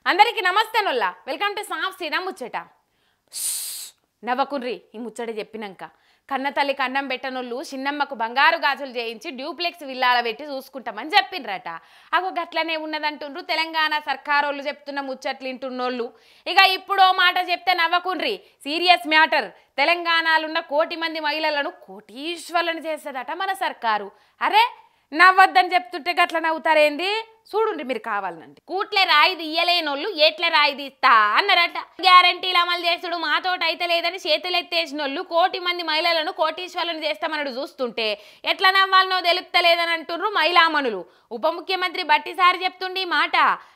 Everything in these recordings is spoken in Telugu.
అందరికీ నమస్తే నొల్లా వెల్కమ్ టు సాఫ్ సీదా ముచ్చట. నవ్వకుర్రి ఈ ముచ్చట చెప్పినాక కన్నతల్లి కన్నం పెట్టనోళ్ళు చిన్నమ్మకు బంగారు గాజులు చేయించి డ్యూప్లెక్స్ విల్లాల పెట్టి చూసుకుంటామని చెప్పిండ్రట. అగో గట్లనే ఉన్నదంటుండ్రు తెలంగాణ సర్కారోళ్ళు చెప్తున్న ముచ్చట్లు వింటున్నోళ్ళు. ఇక ఇప్పుడో మాట చెప్తే నవ్వకుండ్రి, సీరియస్ మ్యాటర్. తెలంగాణలో 1 కోటి మంది మహిళలను కోటీశ్వర్లను చేస్తుందట మన సర్కారు. అరే నవ్వద్దని చెప్తుంటే గట్ల నవ్వుతారేంది? చూడుండి మీరు కావాలండి. కూట్లే రాయి తీయలేనోళ్ళు ఏట్లే రాయి తీస్తా అన్నారట. గ్యారంటీలు అమలు చేసుడు మాతోట అయితే లేదని చేతులెత్తేసినోళ్ళు 1 కోటి మంది మహిళలను కోటీశ్వర్లను చేస్తామన్నాడు. చూస్తుంటే ఎట్లా నవ్వాలనో తెలుపుతలేదని అంటున్నారు మహిళామణులు. ఉప ముఖ్యమంత్రి బట్టిసారి చెప్తుండి మాట,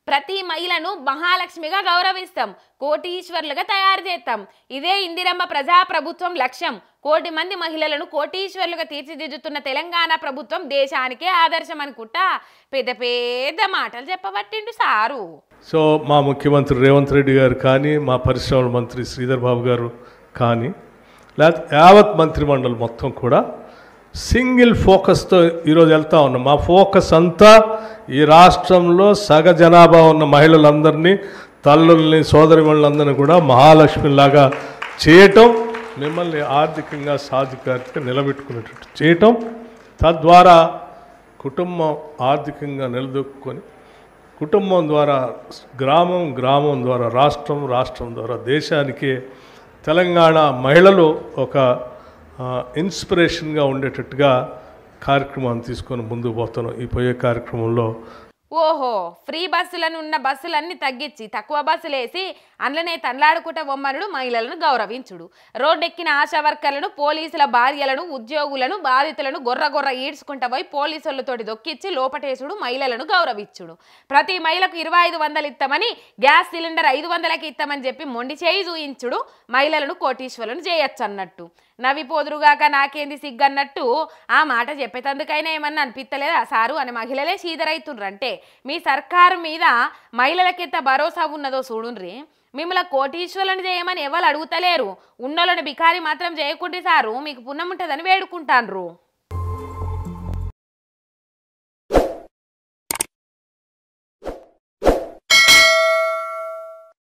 ప్రతి మహిళను మహాలక్ష్మిగా గౌరవిస్తాం, కోటీశ్వర్లుగా తయారు చేస్తాం. ఇదే ఇందిరమ్మ ప్రజా ప్రభుత్వం లక్ష్యం. 1 కోటి మంది మహిళలను కోటీశ్వర్లుగా తీర్చిదిద్దుతున్న తెలంగాణ ప్రభుత్వం దేశానికే ఆదర్శం అనుకుంటా పెద్ద పెద్ద మాటలు చెప్పబట్టిండు సారు. సో మా ముఖ్యమంత్రి రేవంత్ రెడ్డి గారు కానీ, మా పరిశ్రమల మంత్రి శ్రీధర్ బాబు గారు కానీ, లేకపోతే యావత్ మంత్రిమండలి మొత్తం కూడా సింగిల్ ఫోకస్తో ఈరోజు వెళ్తా ఉన్నాం. మా ఫోకస్ అంతా ఈ రాష్ట్రంలో సగ జనాభా ఉన్న మహిళలందరినీ, తల్లుల్ని, సోదరిమణులందరినీ కూడా మహాలక్ష్మిలాగా చేయటం, మిమ్మల్ని ఆర్థికంగా సాధికారిగా నిలబెట్టుకునేటట్టు చేయటం, తద్వారా కుటుంబం ఆర్థికంగా నిలదొక్కుని కుటుంబం ద్వారా గ్రామం, గ్రామం ద్వారా రాష్ట్రం, రాష్ట్రం ద్వారా దేశానికి తెలంగాణ మహిళలు ఒక ఇన్స్పిరేషన్గా ఉండేటట్టుగా కార్యక్రమాన్ని తీసుకొని ముందుకు పోతున్నాం. ఈ పోయే కార్యక్రమంలో ఓహో, ఫ్రీ బస్సులను ఉన్న బస్సులన్నీ తగ్గించి తక్కువ బస్సులు వేసి అందులోనే తన్లాడుకుంట బొమ్మనుడు మహిళలను గౌరవించుడు. రోడ్డెక్కిన ఆశా వర్కర్లను, పోలీసుల భార్యలను, ఉద్యోగులను, బాధితులను గొర్ర ఈడ్చుకుంటా పోయి పోలీసులతోటి దొక్కిచ్చి లోపటేసుడు, మహిళలను గౌరవించుడు. ప్రతి మహిళకు 2500 ఇస్తామని, గ్యాస్ సిలిండర్ 500కి ఇస్తామని చెప్పి మొండి చేయి చూయించుడు, మహిళలను కోటీశ్వరులను చేయొచ్చు అన్నట్టు. నవ్విపోదురుగాక నాకేంది సిగ్గన్నట్టు ఆ మాట చెప్పేటందుకైనా ఏమన్నా అనిపిస్తలేదా సారు అని మహిళలే సీదరైతుండ్రంటే మీ సర్కారు మీద మహిళలకెంత భరోసా ఉన్నదో చూడుండ్రి. మిమ్మల్ని కోటీశ్వరులను చేయమని ఎవరు అడుగుతలేరు, ఉన్నోళ్ళని బికారి మాత్రం చేయకుంటే సారు మీకు పుణ్యం ఉంటుందని వేడుకుంటాన్రు.